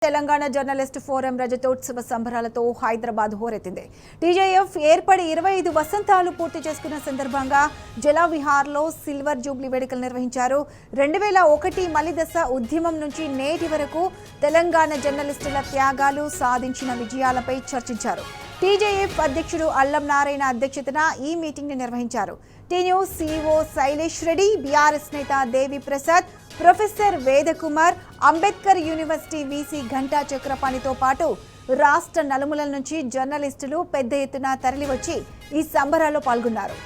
Telangana journalist forum రజతోత్సవ సంబరాలతో హైదరాబాద్ హోరెత్తింది. టీజేఎఫ్ ఏర్పడి 25 వసంతాలు పూర్తి చేసుకున్న సందర్భంగా జలవిహార్లో సిల్వర్ జూబ్లీ వేడుకలు నిర్వహించారు. 2001 మలిదశ ఉద్యమం నుంచి నేటి వరకు తెలంగాణ జర్నలిస్టుల త్యాగాలు, సాధించిన విజయాలపై చర్చించారు. టీజేఎఫ్ అధ్యక్షుడు అల్లం నారాయణ అధ్యక్షతన ఈ మీటింగ్ ని నిర్వహించారు. T News CEO Shailesh Reddy, BRS నేత Devi Prasad, professor Vedakumar, Ambedkar university VC Ghanta చక్రపాణితో పాటు రాష్ట్ర నలుమూలల నుంచి జర్నలిస్టులు పెద్ద ఎత్తున తరలివచ్చి ఈ సంబరాల్లో పాల్గొన్నారు.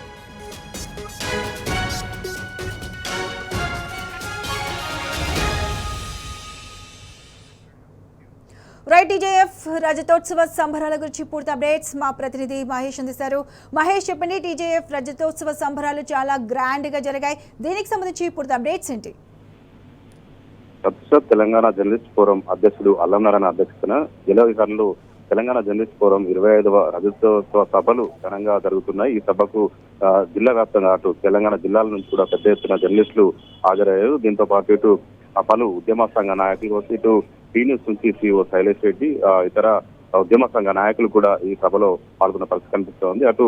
టీజేఎఫ్ రజతోత్సవ సంబరాల గురించి పూర్తి అప్డేట్స్ మా ప్రతినిధి మహేష్ అందిస్తారు. మహేష్, చెప్పండి, టీజేఎఫ్ రజతోత్సవ సంబరాలు చాలా గ్రాండ్ గా జరిగాయి. దీనికి సంబంధించి పూర్తి అప్డేట్స్ ఏంటి? తెలంగాణ జర్నలిస్ట్ ఫోరం అధ్యక్షుడు అల్లం నారాయణ అధ్యక్షతన జలవిహార్లో తెలంగాణ జర్నలిస్ట్ ఫోరం 25వ రజతోత్సవ సభలు ఘనంగా జరుగుతున్నాయి. ఈ సభకు జిల్లా వ్యాప్తంగా అటు తెలంగాణ జిల్లాల నుంచి కూడా పెద్ద ఎత్తున జర్నలిస్టులు హాజరయ్యారు. దీంతో పాటు ఇటు పలు ఉద్యమ సంఘ నాయకులు, ఇటు టీ న్యూస్ నుంచి సీఈఓ శైలేష్ రెడ్డి, ఇతర ఉద్యమ సంఘ నాయకులు కూడా ఈ సభలో పాల్గొన్న పరిస్థితి కనిపిస్తోంది. అటు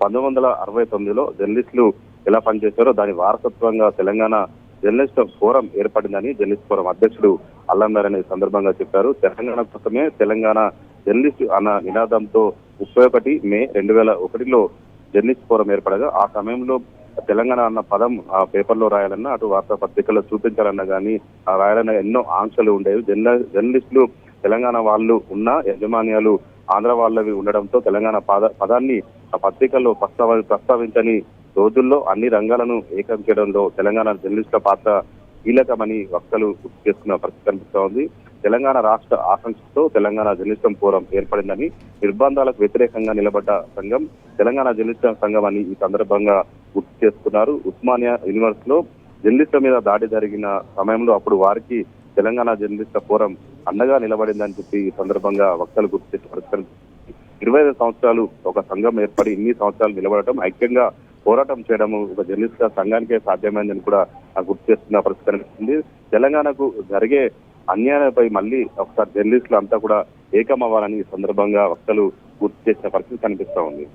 1969లో జర్నలిస్టులు ఎలా పనిచేశారో దాని వారసత్వంగా తెలంగాణ జర్నలిస్ట్ ఫోరం ఏర్పడిందని జర్నలిస్ట్ ఫోరం అధ్యక్షుడు అల్లం నారాయణ ఈ సందర్భంగా చెప్పారు. తెలంగాణ కోసమే తెలంగాణ జర్నలిస్ట్ అన్న నినాదంతో 31 మే 2001లో జర్నలిస్ట్ ఫోరం ఏర్పడగా ఆ సమయంలో తెలంగాణ అన్న పదం ఆ పేపర్లో రాయాలన్నా, అటు వార్తా పత్రికల్లో చూపించాలన్నా కానీ ఆ రాయాలన్న ఎన్నో ఆంక్షలు ఉండేవి. జర్నలిస్టులు తెలంగాణ వాళ్ళు ఉన్న యజమాన్యాలు ఆంధ్ర వాళ్ళవి ఉండడంతో తెలంగాణ పదాన్ని ఆ పత్రికల్లో ప్రస్తావించని రోజుల్లో అన్ని రంగాలను ఏకం చేయడంలో తెలంగాణ జర్నలిస్టుల పాత్ర కీలకమని వక్తలు గుర్తు చేసుకున్న పరిస్థితి కనిపిస్తూ ఉంది. తెలంగాణ రాష్ట్ర ఆకాంక్షతో తెలంగాణ జర్నలిస్టుల ఫోరం ఏర్పడిందని, నిర్బంధాలకు వ్యతిరేకంగా నిలబడ్డ సంఘం తెలంగాణ జర్నలిస్టుల సంఘం అని ఈ సందర్భంగా గుర్తు చేసుకున్నారు. ఉస్మానియా యూనివర్సిటీలో జర్నలిస్టుల మీద దాడి జరిగిన సమయంలో అప్పుడు వారికి తెలంగాణ జర్నలిస్టుల ఫోరం అండగా నిలబడిందని చెప్పి ఈ సందర్భంగా వక్తలు గుర్తు చేసిన పరిస్థితి. 25 సంవత్సరాలు ఒక సంఘం ఏర్పడి ఇన్ని సంవత్సరాలు నిలబడటం, ఐక్యంగా పోరాటం చేయడం ఒక జర్నలిస్టుల సంఘానికే సాధ్యమైందని కూడా గుర్తు చేస్తున్న పరిస్థితి కనిపిస్తుంది. తెలంగాణకు జరిగే అన్యాయంపై మళ్ళీ ఒకసారి జర్నలిస్టులు అంతా కూడా ఏకమవ్వాలని ఈ సందర్భంగా వక్తలు గుర్తు చేసిన పరిస్థితి కనిపిస్తూ ఉంది.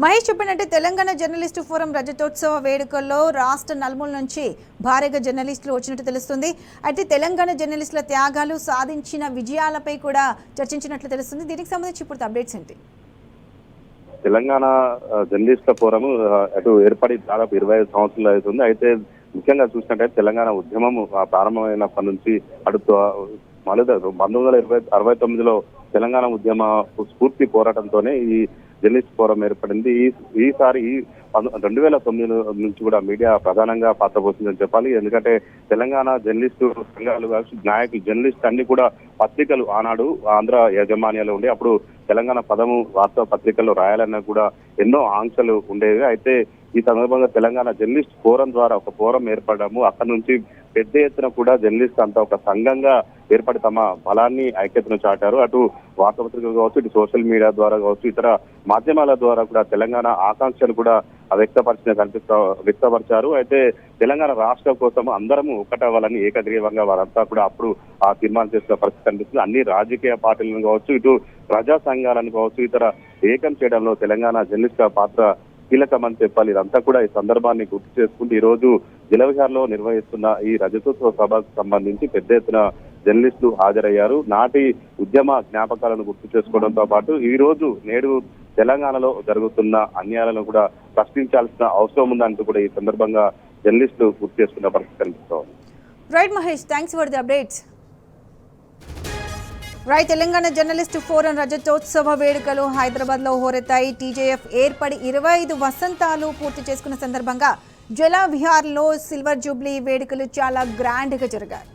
మహేష్, చెప్పినట్టే తెలంగాణ జర్నలిస్టు ఫోరం రజతోత్సవ వేడుకల్లో రాష్ట్ర నలుమూల నుంచి భారీగా జర్నలిస్టులు వచ్చినట్టు తెలుస్తుంది. అయితే తెలంగాణ జర్నలిస్టుల త్యాగాలు, సాధించిన విజయాలపై కూడా చర్చించినట్లు తెలుస్తుంది. దీనికి సంబంధించి ఇప్పుడు అప్డేట్స్ ఏంటి? తెలంగాణ జర్నలిస్టుల ఫోరం అటు ఏర్పడి దాదాపు 25 సంవత్సరాలు అవుతుంది. అయితే ముఖ్యంగా చూసినట్టయితే తెలంగాణ ఉద్యమం ప్రారంభమైనప్పటి నుంచి అటు 1969లో తెలంగాణ ఉద్యమ స్ఫూర్తి పోరాటంతోనే ఈ జర్నలిస్ట్ ఫోరం ఏర్పడింది. ఈసారి 2009 నుంచి కూడా మీడియా ప్రధానంగా పాత్ర పోతుందని చెప్పాలి. ఎందుకంటే తెలంగాణ జర్నలిస్టు సంఘాలు నాయకులు, జర్నలిస్ట్ అన్ని కూడా పత్రికలు ఆనాడు ఆంధ్ర యాజమాన్యాలు ఉండే, అప్పుడు తెలంగాణ పదము వార్తా పత్రికల్లో రాయాలన్నా కూడా ఎన్నో ఆంక్షలు ఉండేవి. అయితే ఈ సందర్భంగా తెలంగాణ జర్నలిస్ట్ ఫోరం ద్వారా ఒక ఫోరం ఏర్పడము, అక్కడి నుంచి పెద్ద ఎత్తున కూడా జర్నలిస్ట్ అంతా ఒక సంఘంగా ఏర్పడి తమ బలాన్ని, ఐక్యతను చాటారు. అటు వార్తాపత్రికలు కావచ్చు, ఇటు సోషల్ మీడియా ద్వారా కావచ్చు, ఇతర మాధ్యమాల ద్వారా కూడా తెలంగాణ ఆకాంక్షలు కూడా వ్యక్తపరిచారు. అయితే తెలంగాణ రాష్ట్రం కోసం అందరము ఒకటవ్వాలని ఏకగ్రీవంగా వారంతా కూడా అప్పుడు తీర్మానం చేసిన పరిస్థితి కనిపిస్తుంది. అన్ని రాజకీయ పార్టీలను కావచ్చు, ఇటు ప్రజా సంఘాలను కావచ్చు, ఇతర ఏకం చేయడంలో తెలంగాణ జర్నలిస్టుల పాత్ర కీలకమని చెప్పాలి. ఇదంతా కూడా ఈ సందర్భాన్ని గుర్తు చేసుకుంటూ ఈ రోజు జలవిహార్లో నిర్వహిస్తున్న ఈ రజతోత్సవ సభకు సంబంధించి పెద్ద ఎత్తున జర్నలిస్టులు హాజరయ్యారు. నాటి ఉద్యమ జ్ఞాపకాలను గుర్తు చేసుకోవడంతో పాటు ఈ రోజు నేడు తెలంగాణలో జరుగుతున్న అన్యాయాలను కూడా ప్రశ్నించాల్సిన అవసరం ఉందంటూ కూడా ఈ సందర్భంగా జర్నలిస్టులు గుర్తు చేసుకున్న పరిస్థితి కనిపిస్తోంది. Right Mahesh, thanks for the updates. Telangana journalist forum రజతోత్సవ వేడుకలు హైదరాబాద్ లో హోరెత్తాయి. టీజేఎఫ్ ఏర్పడి 25 వసంతాలు పూర్తి చేసుకున్న సందర్భంగా జలవిహార్లో సిల్వర్ జూబ్లీ వేడుకలు చాలా గ్రాండ్ గా జరిగాయి.